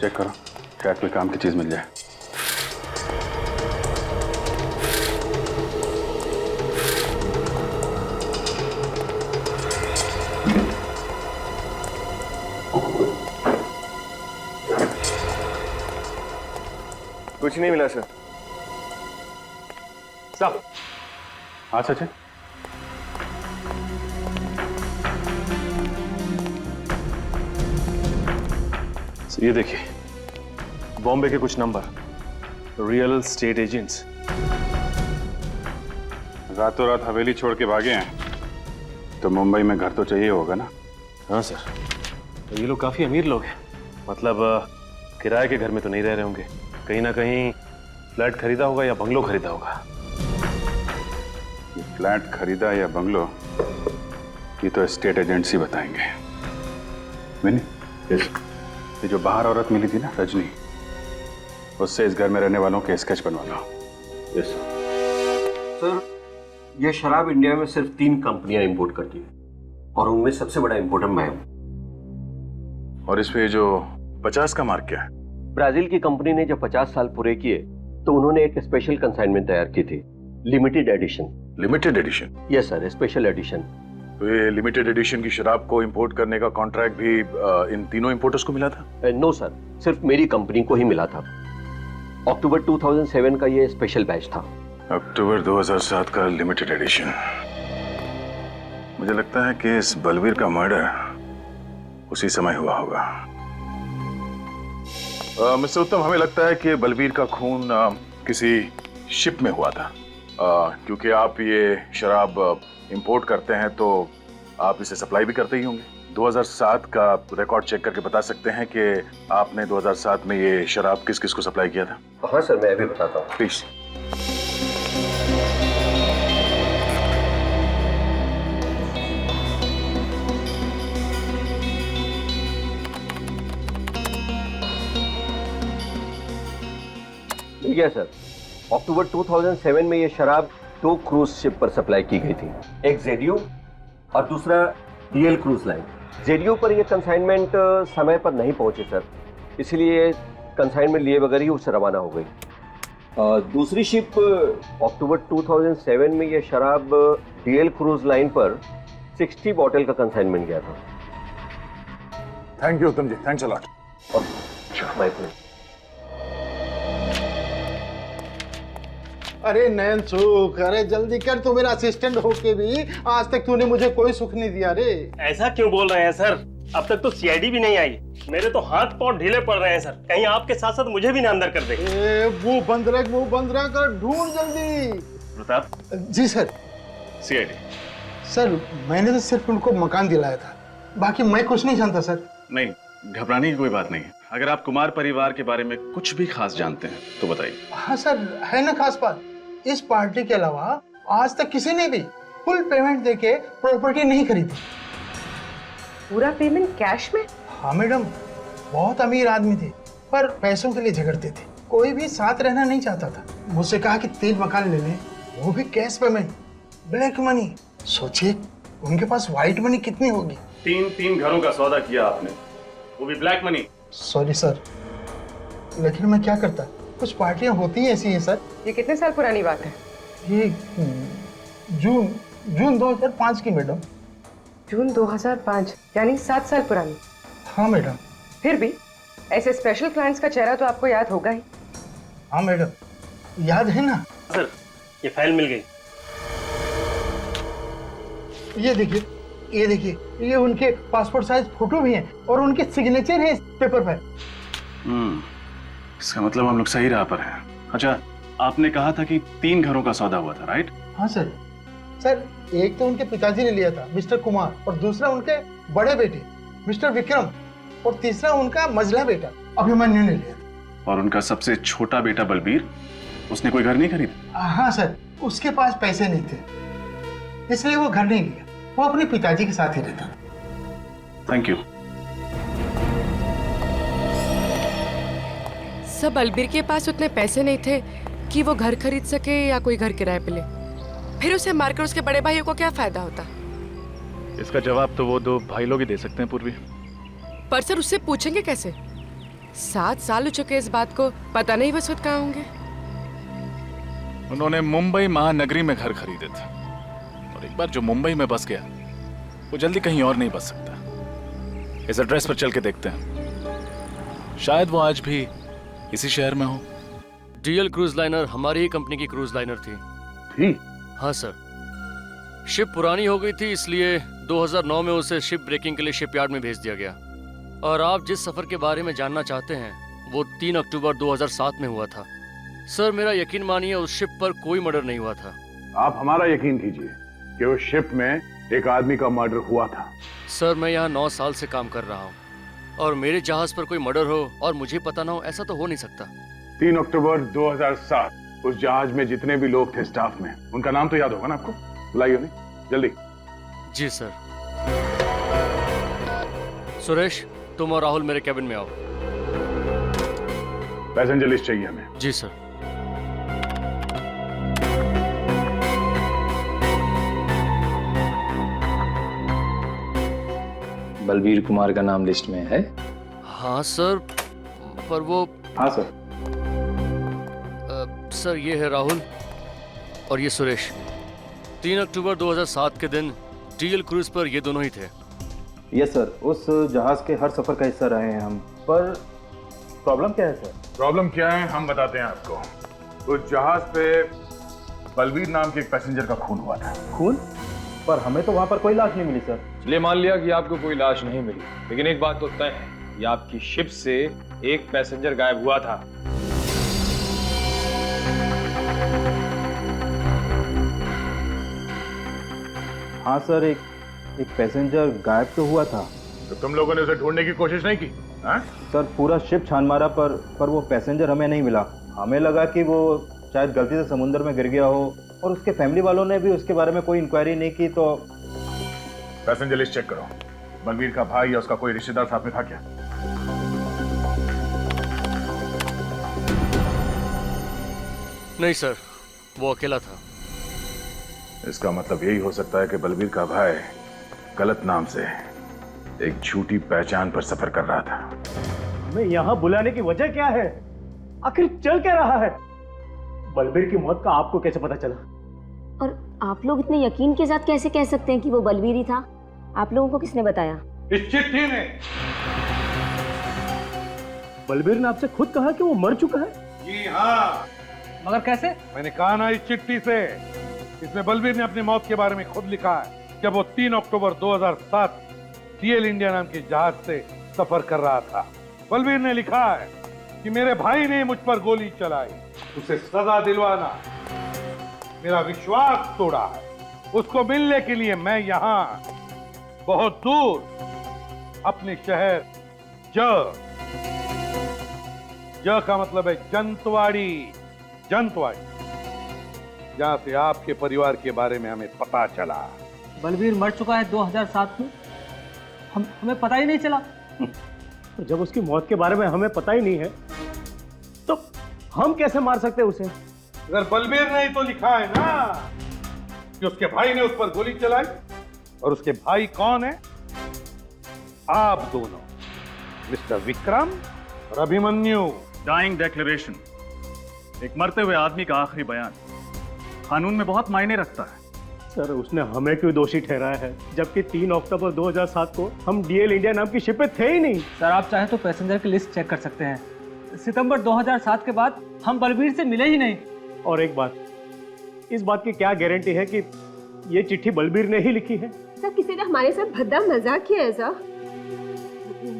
चेक करो, शायद कोई काम की चीज मिल जाए। कुछ नहीं मिला सर। साहब। हाँ सचिन। ये देखिए, बॉम्बे के कुछ नंबर, रियल स्टेट एजेंट्स। रातों रात हवेली छोड़ के भागे हैं तो मुंबई में घर तो चाहिए होगा ना? हाँ सर, तो ये लोग काफी अमीर लोग हैं। मतलब किराए के घर में तो नहीं रह रहे होंगे, कहीं ना कहीं फ्लैट खरीदा होगा या बंगलो खरीदा होगा। ये फ्लैट खरीदा या बंगलो, ये तो स्टेट एजेंट्स ही बताएंगे। मैंने ये जो बाहर औरत मिली थी ना, रजनी, उससे इस घर में रहने वालों के स्केच बनवा लो। Yes sir. ये शराब इंडिया में सिर्फ 3 कंपनियां इंपोर्ट करती हैं और उनमें सबसे बड़ा इंपोर्टर मैं हूं। और इस पे जो 50 का मार्क क्या है? ब्राजील की कंपनी ने जब 50 साल पूरे किए तो उन्होंने एक स्पेशल कंसाइनमेंट तैयार की थी, limited edition. Limited edition? Yes sir, special edition. तो ये लिमिटेड एडिशन की शराब को इंपोर्ट करने का कॉन्ट्रैक्ट भी इन तीनों इंपोर्टर्स को मिला था? नो सर, सिर्फ मेरी कंपनी को ही मिला था। अक्टूबर 2007 का ये स्पेशल बैच था। अक्टूबर 2007 का लिमिटेड एडिशन। मुझे लगता है कि इस बलवीर का मर्डर उसी समय हुआ होगा। मिस्टर उत्तम, हमें लगता है कि बलवीर का खून किसी शिप में हुआ था। क्योंकि आप ये शराब इंपोर्ट करते हैं तो आप इसे सप्लाई भी करते ही होंगे। 2007 का रिकॉर्ड चेक करके बता सकते हैं कि आपने 2007 में ये शराब किस किस को सप्लाई किया था? हाँ सर, मैं अभी बताता हूँ। प्लीज। मिल गया सर। अक्टूबर 2007 में ये शराब 2 क्रूज शिप पर सप्लाई की गई थी, एक जेडियो और दूसरा डीएल क्रूज लाइन। जेडियो पर ये कंसाइनमेंट समय पर नहीं पहुंचे सर, इसलिए कंसाइनमेंट लिए बगैर ही उससे रवाना हो गई। दूसरी शिप अक्टूबर 2007 में ये शराब डीएल क्रूज लाइन पर 60 बॉटल का कंसाइनमेंट गया था। Thank you Uttam ji, thanks a lot. My pleasure. अरे नयन सुख, अरे जल्दी कर, तू मेरा असिस्टेंट होके भी आज तक तूने मुझे कोई सुख नहीं दिया रे। ऐसा क्यों बोल रहे हैं सर? अब तक तो सीआईडी भी नहीं आई। मेरे तो हाथ पांव ढीले पड़ रहे हैं सर, कहीं आपके साथ साथ मुझे भी ना अंदर कर दे। मुंह बंद रख और ढूंढ जल्दी। प्रताप जी सर। सीआईडी सर, मैंने तो सिर्फ उनको मकान दिलाया था, बाकी मैं कुछ नहीं जानता सर। नहीं, घबराने की कोई बात नहीं है। अगर आप कुमार परिवार के बारे में कुछ भी खास जानते हैं तो बताइए। हाँ सर, है ना खास बात। इस पार्टी के अलावा आज तक किसी ने भी फुल पेमेंट देके प्रॉपर्टी नहीं खरीदी। पूरा पेमेंट कैश में? हाँ मैडम, बहुत अमीर आदमी थे पर पैसों के लिए झगड़ते थे। कोई भी साथ रहना नहीं चाहता था। मुझसे कहा कि 3 मकान ले लें, वो भी कैश पेमेंट, ब्लैक मनी। सोचिए उनके पास व्हाइट मनी कितनी होगी। 3 घरों का सौदा किया आपने, वो भी ब्लैक मनी। सॉरी सर, लेकिन मैं क्या करता, कुछ पार्टियां होती हैं ऐसी हैं सर। ये कितने साल पुरानी बात है? ये जून 2005 की मैडम। जून 2005 यानी 7 साल पुरानी। हाँ मैडम। फिर भी ऐसे स्पेशल क्लाइंट्स का चेहरा तो आपको याद होगा ही। हाँ मैडम, याद है ना सर। ये फाइल मिल गई। ये देखिए, ये उनके पासपोर्ट साइज फोटो भी हैं और उनके सिग्नेचर हैं इस पेपर पर। इसका मतलब हम लोग सही राह पर हैं। अच्छा, आपने कहा था कि 3 घरों का सौदा हुआ था, राइट? हाँ सर। एक तो उनके पिताजी ने लिया था, मिस्टर कुमार, और दूसरा उनके बड़े बेटे मिस्टर विक्रम, और तीसरा उनका मझला बेटा अभिमन्यु ने लिया था। और उनका सबसे छोटा बेटा बलबीर, उसने कोई घर नहीं खरीदा? हाँ सर, उसके पास पैसे नहीं थे, इसलिए वो घर नहीं लिया। वो अपने पिताजी के साथ ही रहता था। Thank you. सब बलबीर के पास उतने पैसे नहीं थे कि वो घर खरीद सके या कोई घर किराए पे ले। फिर उसे मारकर उसके बड़े भाइयों को क्या फायदा होता? इसका जवाब तो वो 2 भाई लोग ही दे सकते हैं पूर्वी। पर सर, उससे पूछेंगे कैसे? 7 साल हो चुके इस बात को, पता नहीं वह कहाँ होंगे। उन्होंने मुंबई महानगरी में घर खरीदे थे, और एक बार जो मुंबई में बस गया वो जल्दी कहीं और नहीं बस सकता। इस एड्रेस पर चल के देखते हैं, शायद वो आज भी इसी शहर में हो। डीएल क्रूज लाइनर हमारी ही कंपनी की क्रूज लाइनर थी। हाँ सर। शिप पुरानी हो गई थी, इसलिए 2009 में उसे शिप ब्रेकिंग के लिए शिपयार्ड में भेज दिया गया। और आप जिस सफर के बारे में जानना चाहते हैं वो 3 अक्टूबर 2007 में हुआ था। सर, मेरा यकीन मानिए उस शिप पर कोई मर्डर नहीं हुआ था। आप हमारा यकीन कीजिए कि उस शिप में एक आदमी का मर्डर हुआ था। सर, मैं यहाँ 9 साल से काम कर रहा हूँ और मेरे जहाज पर कोई मर्डर हो और मुझे पता ना हो, ऐसा तो हो नहीं सकता। 3 अक्टूबर 2007 उस जहाज में जितने भी लोग थे स्टाफ में, उनका नाम तो याद होगा ना आपको? बुलाइए उन्हें जल्दी। जी सर। सुरेश, तुम और राहुल मेरे कैबिन में आओ। पैसेंजर लिस्ट चाहिए हमें। जी सर। बलबीर कुमार का नाम लिस्ट में है? हाँ सर, पर वो। हाँ सर। सर, ये है राहुल और ये सुरेश। 3 अक्टूबर 2007 के दिन डीएल क्रूज पर ये दोनों ही थे। यस सर, उस जहाज के हर सफर का हिस्सा रहे हैं हम। पर प्रॉब्लम क्या है सर? प्रॉब्लम क्या है हम बताते हैं आपको। उस जहाज पे बलवीर नाम के एक पैसेंजर का खून हुआ था। खून? पर हमें तो वहां पर कोई लाश नहीं मिली सर। चलिए मान लिया कि आपको कोई लाश नहीं मिली, लेकिन एक बात तो तय है, ये आपकी शिप से एक पैसेंजर गायब हुआ था। हाँ सर, एक पैसेंजर गायब तो हुआ था। तो तुम लोगों ने उसे ढूंढने की कोशिश नहीं की? हाँ? सर पूरा शिप छान मारा पर वो पैसेंजर हमें नहीं मिला। हमें लगा कि वो शायद गलती से समुद्र में गिर गया हो, और उसके फैमिली वालों ने भी उसके बारे में कोई इंक्वायरी नहीं की। तो पैसेंजर लिस्ट चेक करो। बलवीर का भाई या उसका कोई रिश्तेदार साथ में था क्या? नहीं सर, वो अकेला था। इसका मतलब यही हो सकता है कि बलवीर का भाई गलत नाम से एक झूठी पहचान पर सफर कर रहा था। हमें यहाँ बुलाने की वजह क्या है? आखिर चल क्या रहा है? बलबीर की मौत का आपको कैसे पता चला? और आप लोग इतने यकीन के साथ कैसे कह सकते हैं कि वो बलबीर ही था? आप लोगों को किसने बताया? इस चिट्ठी ने। बलबीर ने आपसे खुद कहा कि वो मर चुका है? जी हाँ। मगर कैसे? मैंने कहा ना इस चिट्ठी से। इसमें बलबीर ने अपनी मौत के बारे में खुद लिखा है जब वो 3 अक्टूबर 2007 डीएल इंडिया नाम के जहाज से सफर कर रहा था। बलबीर ने लिखा है कि मेरे भाई ने मुझ पर गोली चलाई, उसे सजा दिलवाना, मेरा विश्वास तोड़ा है। उसको मिलने के लिए मैं यहाँ बहुत दूर अपने शहर ज का मतलब है जंतवाड़ी, जहां से आपके परिवार के बारे में हमें पता चला। बलबीर मर चुका है 2007 में, हमें पता ही नहीं चला। तो जब उसकी मौत के बारे में हमें पता ही नहीं है तो हम कैसे मार सकते हैं उसे? अगर बलबीर ने ही तो लिखा है ना कि उसके भाई ने उस पर गोली चलाई, और उसके भाई कौन है? आप दोनों, मिस्टर विक्रम और अभिमन्यु। डाइंग डिक्लेरेशन, एक मरते हुए आदमी का आखिरी बयान, कानून में बहुत मायने रखता है। सर उसने हमें क्यों दोषी ठहराया है, जबकि 3 अक्टूबर 2007 को हम डीएल इंडिया नाम की शिप पे थे ही नहीं। सर आप चाहे तो पैसेंजर की लिस्ट चेक कर सकते हैं। सितंबर 2007 के बाद हम बलबीर से मिले ही नहीं। और एक बात, इस बात की क्या गारंटी है कि ये चिट्ठी बलबीर ने ही लिखी है? सर किसी ने हमारे साथ भद्दा मजाक किया है सर।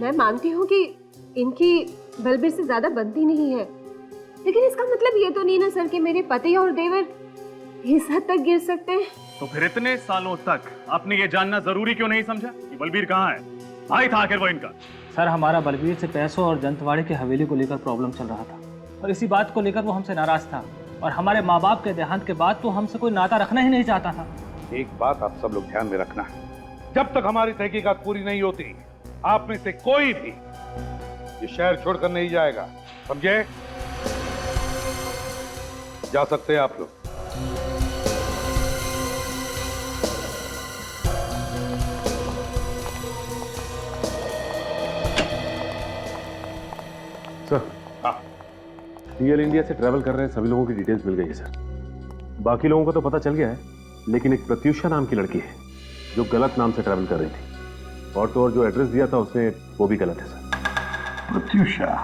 मैं मानती हूँ कि इनकी बलबीर से ज्यादा बनती नहीं है, लेकिन इसका मतलब ये तो नहीं ना सर कि मेरे पति और देवर इस हद तक गिर सकते हैं। तो फिर इतने सालों तक आपने ये जानना जरूरी क्यों नहीं समझा कि बलबीर कहाँ है? भाई था आखिर वो इनका। सर हमारा बलबीर से पैसों और जंतवाड़े की हवेली को लेकर प्रॉब्लम चल रहा था, और इसी बात को लेकर वो हमसे नाराज था, और हमारे माँ बाप के देहांत के बाद तो हमसे कोई नाता रखना ही नहीं चाहता था। एक बात आप सब लोग ध्यान में रखना, जब तक हमारी तहकीकात पूरी नहीं होती, आप में से कोई भी ये शहर छोड़कर नहीं जाएगा, समझे? जा सकते हैं आप लोग। सर, डीएल इंडिया से ट्रैवल कर रहे हैं सभी लोगों की डिटेल्स मिल गई है सर। बाकी लोगों का तो पता चल गया है, लेकिन एक प्रत्युषा नाम की लड़की है जो गलत नाम से ट्रैवल कर रही थी, और तो और जो एड्रेस दिया था उसने वो भी गलत है सर। प्रत्युषा,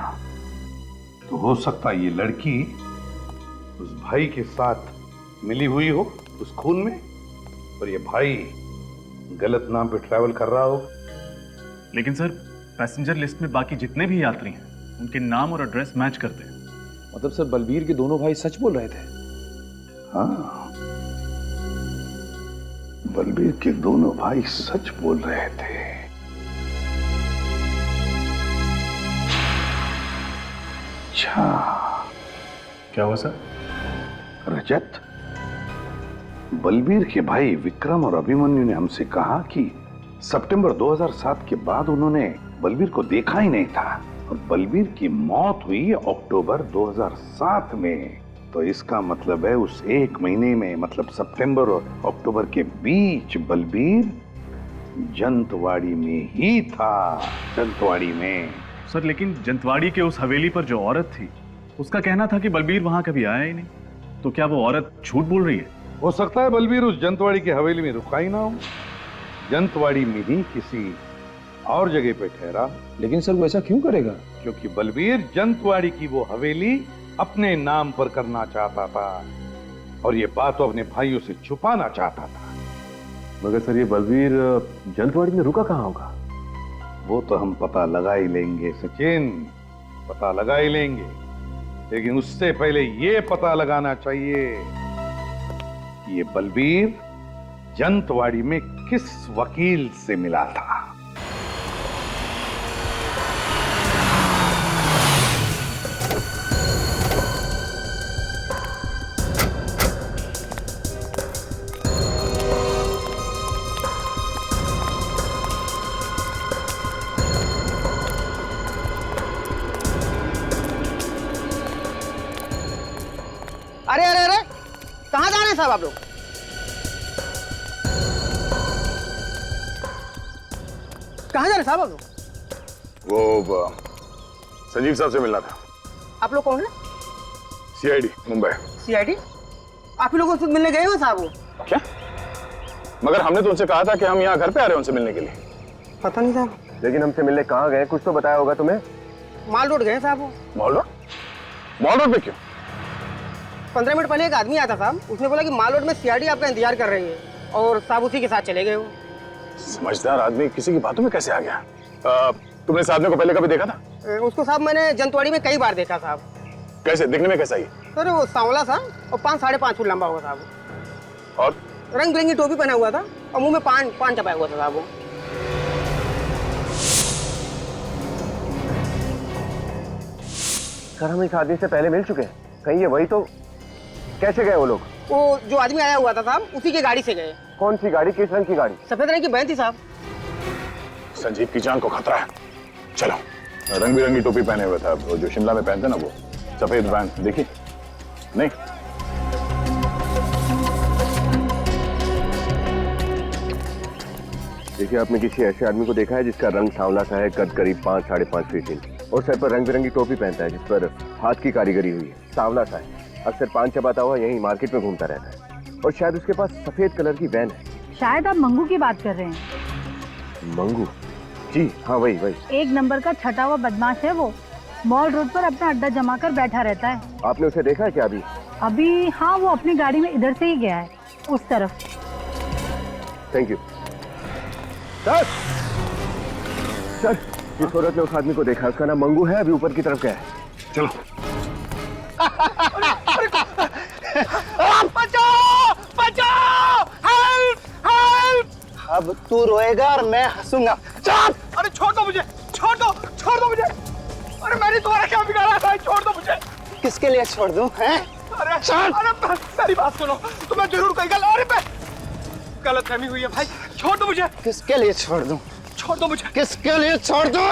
तो हो सकता है ये लड़की उस भाई के साथ मिली हुई हो उस खून में, और ये भाई गलत नाम पे ट्रैवल कर रहा हो। लेकिन सर पैसेंजर लिस्ट में बाकी जितने भी यात्री हैं उनके नाम और एड्रेस मैच करते हैं। मतलब सर बलबीर के दोनों भाई सच बोल रहे थे? हाँ, बलबीर के दोनों भाई सच बोल रहे थे। अच्छा, क्या हुआ सर? रजत, बलबीर के भाई विक्रम और अभिमन्यु ने हमसे कहा कि सितंबर 2007 के बाद उन्होंने बलबीर को देखा ही नहीं था, और बलबीर की मौत हुई अक्टूबर 2007 में। तो इसका मतलब है उस एक महीने में, मतलब सितंबर और अक्टूबर के बीच बलबीर जंतवाड़ी में ही था, जंतवाड़ी में। सर लेकिन जंतवाड़ी के उस हवेली पर जो औरत थी उसका कहना था कि बलबीर वहां कभी आया ही नहीं, तो क्या वो औरत झूठ बोल रही है? हो सकता है बलबीर उस जंतवाड़ी की हवेली में रुका ही ना हो, जंतवाड़ी में ही किसी और जगह पे ठहरा। लेकिन सर वो ऐसा क्यों करेगा? क्योंकि बलबीर जंतवाड़ी की वो हवेली अपने नाम पर करना चाहता था और ये बात वो अपने भाइयों से छुपाना चाहता था। मगर सर ये बलबीर जंतवाड़ी में रुका कहाँ होगा? वो तो हम पता लगा ही लेंगे सचिन, पता लगा ही लेंगे, लेकिन उससे पहले ये पता लगाना चाहिए कि ये बलबीर जंतवाड़ी में किस वकील से मिला था। अरे अरे अरे, कहाँ जा रहे हैं साहब आप लोग? कहाँ जा रहे हैं साहब आप लोग? वो संजीव साहब से मिलना था। आप लोग कौन है? सीआईडी मुंबई। सीआईडी? आप ही लोग उनसे मिलने गए हो साहब? वो क्या? मगर हमने तो उनसे कहा था कि हम यहाँ घर पे आ रहे हैं उनसे मिलने के लिए। पता नहीं साहब। लेकिन हमसे मिलने कहाँ गए, कुछ तो बताया होगा तुम्हें। माल रोड गए साहब वो। Mall road? मॉल रोड पे क्यों? 15 मिनट पहले एक आदमी आया था साहब, उसने बोला कि माल रोड में सीआईडी आपका इंतजार कर रही है और साहब उसी के साथ चले गए वो। समझदार आदमी किसी की बातों में कैसे आ गया? तुमने इस आदमी को पहले कभी देखा था? उसको साहब मैंने जंतवाड़ी में कई बार देखा साहब। कैसे दिखने में कैसा ही? सर वो सांवला सा और 5-5.5 फुट लंबा होगा साहब। और रंग बिरंगी टोपी पहना हुआ था और मुंह में पान चपाया हुआ था साहब वो। सर हम इस आदमी से पहले मिल चुके हैं, कहीं ये वही तो? कैसे गए वो लोग? वो जो आदमी आया हुआ था साहब उसी की गाड़ी से गए। कौन सी गाड़ी, किस रंग की गाड़ी? सफेद रंग की वैन थी साहब। संजीव की जान को खतरा है। चलो, रंग बिरंगी टोपी पहने हुआ था, वो जो शिमला में पहनते ना, वो सफेद वैन देखी नहीं? देखिए, आपने किसी ऐसे आदमी को देखा है जिसका रंग सांवला सा है, कद करीब 5-5.5 फीट इंच और सर पर रंग बिरंगी टोपी पहनता है जिस पर हाथ की कारीगरी हुई है, सांवला सा है, अक्सर पान चबाता हुआ यहीं मार्केट में घूमता रहता है और शायद उसके पास सफेद कलर की वैन है। शायद आप मंगू की बात कर रहे हैं। मंगू? जी हाँ, वही। एक नंबर का छटा हुआ बदमाश है वो। मॉल रोड पर अपना अड्डा जमा कर बैठा रहता है। आपने उसे देखा है क्या अभी? अभी हाँ, वो अपनी गाड़ी में इधर से ही गया है, उस तरफ। Thank you sir. सर, जिस औरत ने उस आदमी को देखा उसका नाम मंगू है, अभी ऊपर की तरफ गया है। चलो। बचाओ! हेल्प! अब तू रोएगा और मैं हंसूंगा। चल! अरे छोड़ दो मुझे! छोड़ दो मुझे! अरे मैंने तुम्हारा क्या बिगाड़ा था? छोड़ दो मुझे! किसके लिए छोड़ दूं? हैं? अरे चल! अरे मेरी बात सुनो, तुम्हें जरूर कोई गलतफहमी हुई है भाई, छोड़ दो मुझे। किसके लिए छोड़ दूं? छोड़ दो मुझे। किसके लिए छोड़ दूं?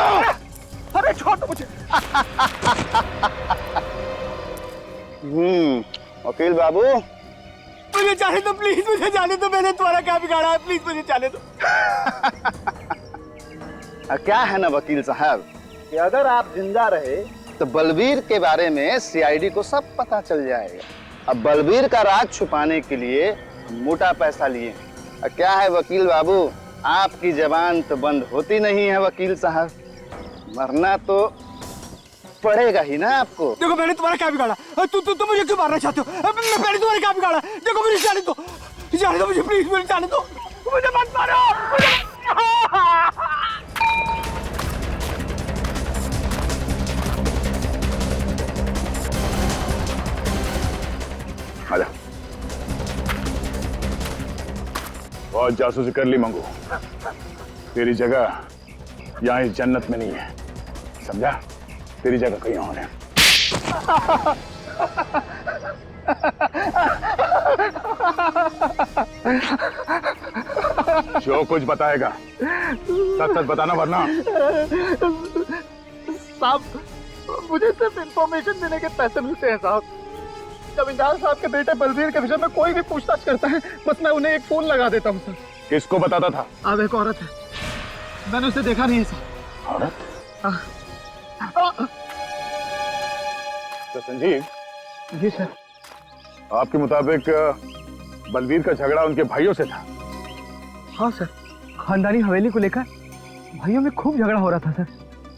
अरे छोड़ दो मुझे। वकील बाबू, मुझे जाने दो प्लीज, मुझे जाने दो। मैंने तुम्हारा क्या बिगाड़ा है? प्लीज मुझे जाने दो। क्या है ना वकील साहब कि अगर आप जिंदा रहे तो बलबीर के बारे में सीआईडी को सब पता चल जाएगा। अब बलबीर का राज छुपाने के लिए मोटा पैसा लिए। क्या है वकील बाबू, आपकी जबान तो बंद होती नहीं है वकील साहब, मरना तो पड़ेगा ही ना आपको। देखो मैंने तुम्हारा क्या बिगाड़ा? तू मुझे क्यों मारना चाहते हो? मैंने तुम्हारा क्या बिगाड़ा? देखो मुझे जाने दो मुझे, प्लीज मुझे जाने दो, मुझे मत मारो। आजा। बहुत जासूसी कर ली मंगू, तेरी जगह यहाँ इस जन्नत में नहीं है, समझा? तेरी जगह कहीं और है। जो कुछ बताएगा सच सच बताना, वरना। साहब, मुझे सिर्फ इंफॉर्मेशन देने के पैसे मिलते हैं साहब। जमींदार साहब के बेटे बलबीर के विषय में कोई भी पूछताछ करता है, बस मैं उन्हें एक फोन लगा देता हूँ सर। किसको बताता था? अब एक औरत है, मैंने उसे देखा नहीं है सर। औरत? तो संजीव जी सर, आपके मुताबिक बलबीर का झगड़ा उनके भाइयों से था? हाँ सर। खानदानी हवेली को लेकर भाइयों में खूब झगड़ा हो रहा था सर।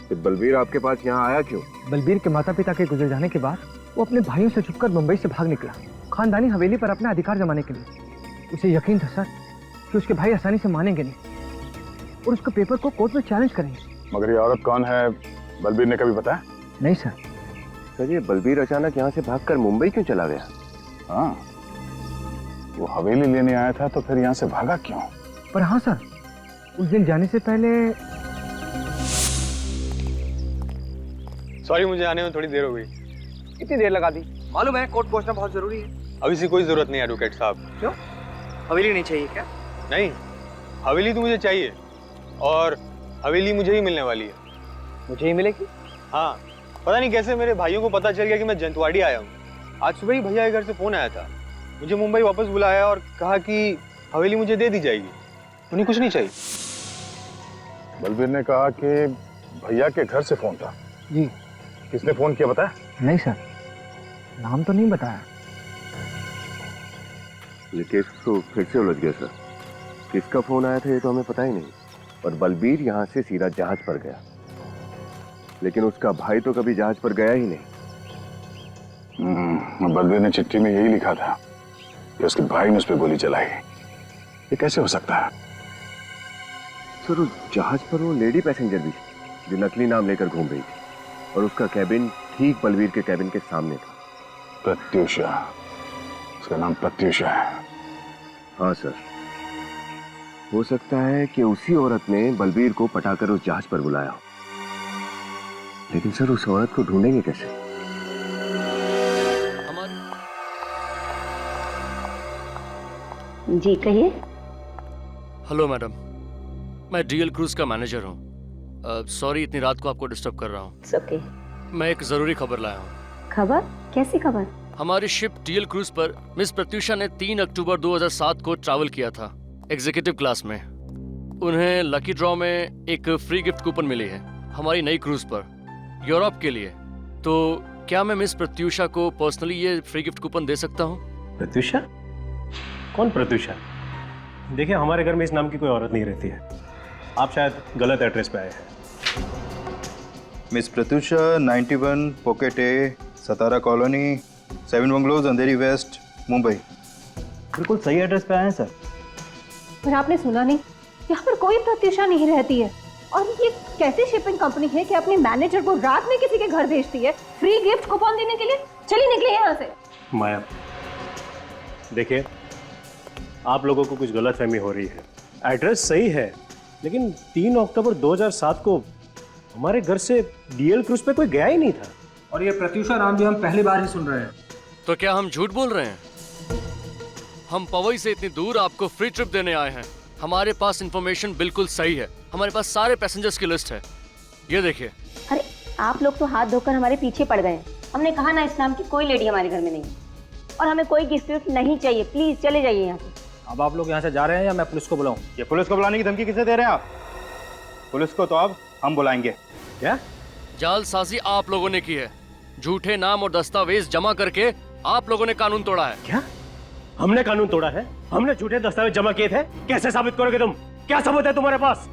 तो बलबीर आपके पास यहाँ आया क्यों? बलबीर के माता पिता के गुजर जाने के बाद वो अपने भाइयों से छुपकर मुंबई से भाग निकला, खानदानी हवेली पर अपना अधिकार जमाने के लिए। उसे यकीन था सर कि उसके भाई आसानी से मानेंगे नहीं और उसके पेपर को कोर्ट में चैलेंज करेंगे। मगर ये औरत कौन है, बलबीर ने कभी बताया? नहीं सर। सर ये बलबीर अचानक यहाँ से भागकर मुंबई क्यों चला गया? हाँ, वो हवेली लेने आया था तो फिर यहाँ से भागा क्यों? पर हाँ सर, उस दिन जाने से पहले। सॉरी, मुझे आने में थोड़ी देर हो गई। कितनी देर लगा दी? मालूम है कोर्ट पहुंचना बहुत जरूरी है। अभी से कोई जरूरत नहीं है एडवोकेट साहब। क्यों? हवेली नहीं चाहिए क्या? नहीं, हवेली तो मुझे चाहिए और हवेली मुझे ही मिलने वाली है। मुझे ही मिलेगी? हाँ, पता नहीं कैसे मेरे भाइयों को पता चल गया कि मैं जंतवाड़ी आया हूँ। आज सुबह ही भैया के घर से फोन आया था, मुझे मुंबई वापस बुलाया और कहा कि हवेली मुझे दे दी जाएगी, उन्हें कुछ नहीं चाहिए। बलबीर ने कहा कि भैया के घर से फोन था। जी। किसने फोन किया बताया? नहीं सर, नाम तो नहीं बताया। ये केस तो फिर से उलझ गया सर। किसका फोन आया था ये तो हमें पता ही नहीं, पर बलबीर यहाँ से सीधा जहाज पर गया, लेकिन उसका भाई तो कभी जहाज पर गया ही नहीं। बलबीर ने चिट्ठी में यही लिखा था कि उसके भाई ने उस पर गोली चलाई। ये कैसे हो सकता है? सर उस जहाज पर वो लेडी पैसेंजर भी जो नकली नाम लेकर घूम रही थी और उसका कैबिन ठीक बलबीर के कैबिन के सामने था। प्रत्यूषा, उसका नाम प्रत्यूषा है। हाँ सर, हो सकता है कि उसी औरत ने बलबीर को पटाकर उस जहाज पर बुलाया, लेकिन सर उस औरत को ढूंढेंगे कैसे? जी कहिए। हेलो मैडम, मैं डीएल क्रूज का मैनेजर हूँ। सॉरी इतनी रात को आपको डिस्टर्ब कर रहा हूँ। ओके। मैं एक जरूरी खबर लाया हूँ। खबर? कैसी खबर? हमारी शिप डीएल क्रूज पर मिस प्रत्यूषा ने 3 अक्टूबर 2007 को ट्रैवल किया था एग्जीक्यूटिव क्लास में। उन्हें लकी ड्रॉ में एक फ्री गिफ्ट कूपन मिली है हमारी नई क्रूज पर यूरोप के लिए। तो क्या मैं मिस प्रत्यूषा को पर्सनली ये फ्री गिफ्ट कूपन दे सकता हूँ? प्रत्यूषा? कौन प्रत्यूषा? देखिए, हमारे घर में इस नाम की कोई औरत नहीं रहती है, आप शायद गलत एड्रेस पे आए हैं। मिस प्रत्यूषा 91 पॉकेट ए, सतारा कॉलोनी, 7 बंगलोज, अंधेरी वेस्ट, मुंबई। बिल्कुल सही एड्रेस पे आए हैं सर। पर आपने सुना नहीं, यहाँ पर कोई प्रत्यूषा नहीं रहती है। और ये कैसी शिपिंग कंपनी है कि अपने मैनेजर को रात में किसी के घर भेजती है फ्री गिफ्ट कूपन देने के लिए? चलिए निकलिए यहाँ से। माया, देखिए, आप लोगों को कुछ गलतफहमी हो रही है। एड्रेस सही है, लेकिन 3 अक्टूबर 2007 को हमारे घर से डीएल क्रूज पे कोई गया ही नहीं था। और ये प्रत्यूषा नाम भी हम पहली बार ही सुन रहे हैं। तो क्या हम झूठ बोल रहे हैं? हम पवई से इतनी दूर आपको फ्री ट्रिप देने आए हैं। हमारे पास इंफॉर्मेशन बिल्कुल सही है, हमारे पास सारे पैसेंजर्स की लिस्ट है, ये देखिए। अरे आप लोग तो हाथ धोकर हमारे पीछे पड़ गए। हमने कहा ना इस नाम की कोई लेडी हमारे घर में नहीं है और हमें कोई गिफ्ट नहीं चाहिए। प्लीज चले जाइए यहाँ से। अब आप लोग यहाँ से जा रहे हैं या मैं पुलिस को बुलाऊं? ये पुलिस को बुलाने की धमकी किसे दे रहे हैं आप? पुलिस को तो अब हम बुलाएंगे। क्या? जालसाजी आप लोगों ने की है। झूठे नाम और दस्तावेज जमा करके आप लोगों ने कानून तोड़ा है। क्या? हमने कानून तोड़ा है? हमने झूठे दस्तावेज जमा किए थे? कैसे साबित करोगे तुम? क्या सबूत है तुम्हारे पास?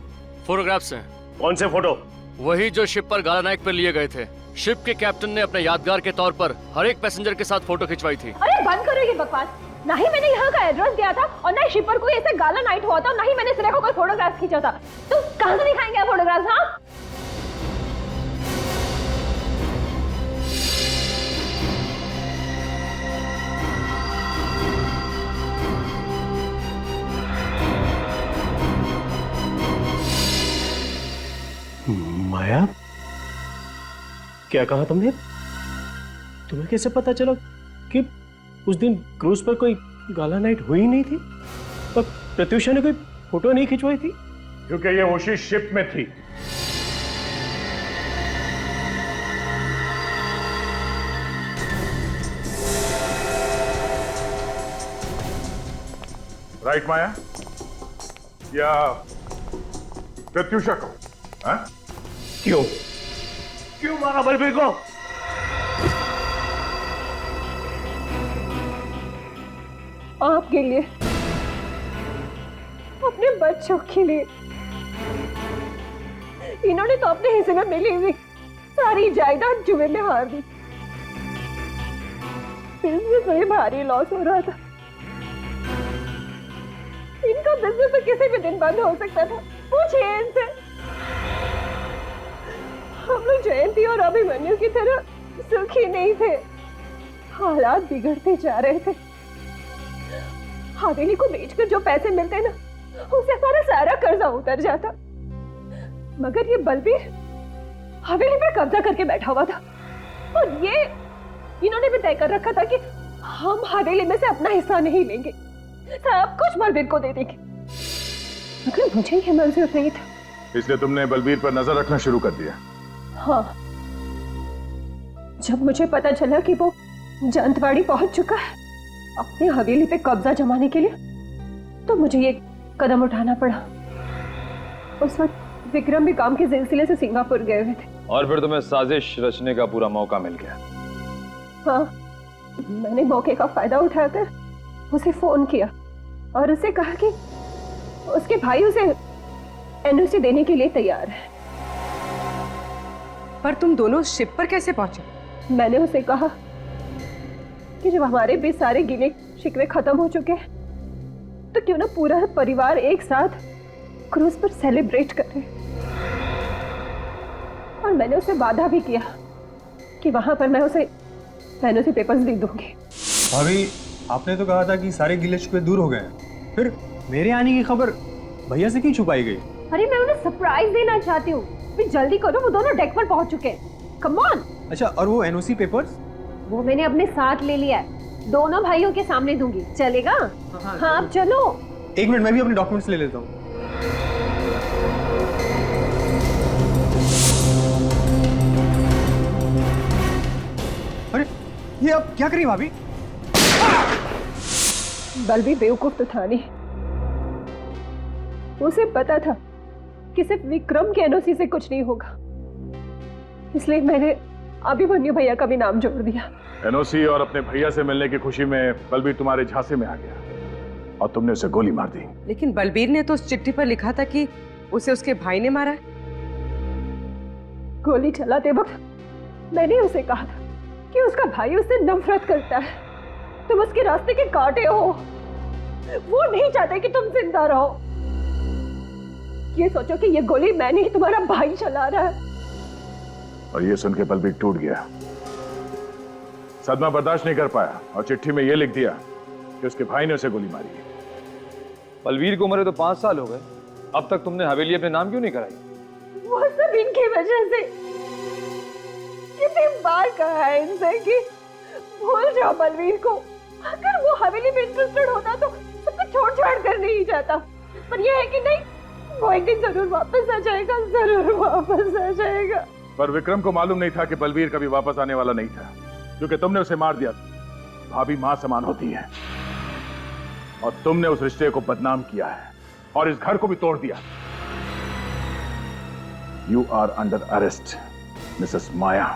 फोटोग्राफ्स हैं। कौन से फोटो? वही जो शिप पर गाला नाइक पर लिए गए थे। शिप के कैप्टन ने अपने यादगार के तौर पर हर एक पैसेंजर के साथ फोटो खिंचवाई थी। अरे बंद करो ये बकवास। ना ही मैंने यहाँ का एड्रेस दिया था और ना ही शिप पर कोई ऐसे गाला नाइट हुआ था, ना ही मैंने सिरे को कोई फोटोग्राफ खींचा था। तो कहाँ से दिखाएंगे आप फोटोग्राफ्स? हाँ, माया, क्या कहा तुमने? तुम्हें कैसे पता चला कि उस दिन क्रूज पर कोई गाला नाइट हुई नहीं थी और प्रत्यूषा ने कोई फोटो नहीं खिंचवाई थी? क्योंकि ये उसी शिप में थी। राइट माया? या प्रत्यूषा को? हाँ? क्यों मारा बलबीर को? आपके लिए अपने बच्चों के लिए। इन्होंने तो अपने हिस्से में मिली हुई सारी जायदाद जुए में हार दी। बिजनेस में भारी लॉस हो रहा था। इनका बिजनेस तो किसी भी दिन बंद हो सकता था, पूछिए इनसे। हम लोग जयंती और अभिमन्यु की तरह सुखी नहीं थे, हालात बिगड़ते जा रहे थे। हवेली को बेचकर जो पैसे मिलते ना, उससे हमारा सारा कर्जा उतर जाता। मगर ये बलबीर हवेली पे कब्जा करके बैठा हुआ था, और ये इन्होंने भी तय कर रखा था कि हम हवेली में से अपना हिस्सा नहीं लेंगे, सब कुछ बलबीर को दे देंगे। मगर मुझे ये मंजूर नहीं था। इसलिए तुमने बलबीर पर नजर रखना शुरू कर दिया? हाँ, जब मुझे पता चला कि वो जंतवाड़ी पहुंच चुका है अपने हवेली पे कब्जा जमाने के लिए, तो मुझे ये कदम उठाना पड़ा। उस वक्त विक्रम भी काम के सिलसिले से सिंगापुर गए हुए थे। और फिर तुम्हें साजिश रचने का पूरा मौका मिल गया। हाँ, मैंने मौके का फायदा उठाकर उसे फोन किया और उसे कहा कि उसके भाई उसे एनओसी देने के लिए तैयार है। पर तुम दोनों शिप पर कैसे पहुंचे? मैंने उसे कहा कि जब हमारे भी सारे गिले शिकवे खत्म हो चुके हैं, तो क्यों ना पूरा परिवार एक साथ क्रूज पर सेलिब्रेट करे। और मैंने उसे वादा भी किया कि वहां पर मैं उसे एनओसी पेपर्स दे दूंगी। भाभी, आपने तो कहा था कि सारे गिले शिकवे दूर हो गए हैं, फिर मेरे आने की खबर भैया से क्यों छुपाई गई? अरे मैं उन्हें सरप्राइज देना चाहती हूँ, जल्दी करो, वो दोनों डेक पर पहुंच चुके हैं। Come on. अच्छा, और वो एनओसी पेपर्स? वो मैंने अपने साथ ले लिया है, दोनों भाइयों के सामने दूंगी, चलेगा? हाँ, आप चलो। एक मिनट, मैं भी अपने डॉक्यूमेंट्स ले लेता हूँ। अरे ये आप क्या करी भाभी? बलबीर बेवकूफ तो था नहीं, उसे पता था कि सिर्फ विक्रम के एनओसी से कुछ नहीं होगा, इसलिए मैंने अभिमन्यु भैया का भी नाम जोड़ दिया। एनओसी और अपने भैया से मिलने की खुशी में बलबीर तुम्हारे झांसे में आ गया और तुमने उसे गोली मार दी। लेकिन बलबीर ने तो उस चिट्ठी पर लिखा था कि उसे उसके भाई ने मारा है। गोली चलाते वक्त मैंने उसे कहा था कि उसका भाई उससे नफरत करता है, तुम उसके रास्ते के कांटे हो, वो नहीं चाहते कि तुम जिंदा रहो। ये सोचो कि ये गोली मैं नहीं, तुम्हारा भाई चला रहा है। और ये सुन के बलबीर टूट गया, सदमा बर्दाश्त नहीं कर पाया और चिट्ठी में ये लिख दिया कि उसके भाई ने उसे गोली मारी है। बलबीर को मरे तो 5 साल हो गए, अब तक तुमने हवेली अपने नाम क्यों नहीं कराई? वो सब इनकी वजह से। कितनी बार कहा है इनसे कि भूल जाओ बलबीर को, अगर वो हवेली में इंटरेस्टेड होता तो सबको छोड़ कर नहीं जाता, पर ये है कि नहीं, वो एक दिन जरूर वापस आ जाएगा, जरूर वापस आ जाएगा। पर विक्रम को मालूम नहीं था कि बलबीर कभी वापस आने वाला नहीं था, क्योंकि तुमने उसे मार दिया। भाभी मां समान होती है और तुमने उस रिश्ते को बदनाम किया है और इस घर को भी तोड़ दिया। You are under arrest Mrs Maya.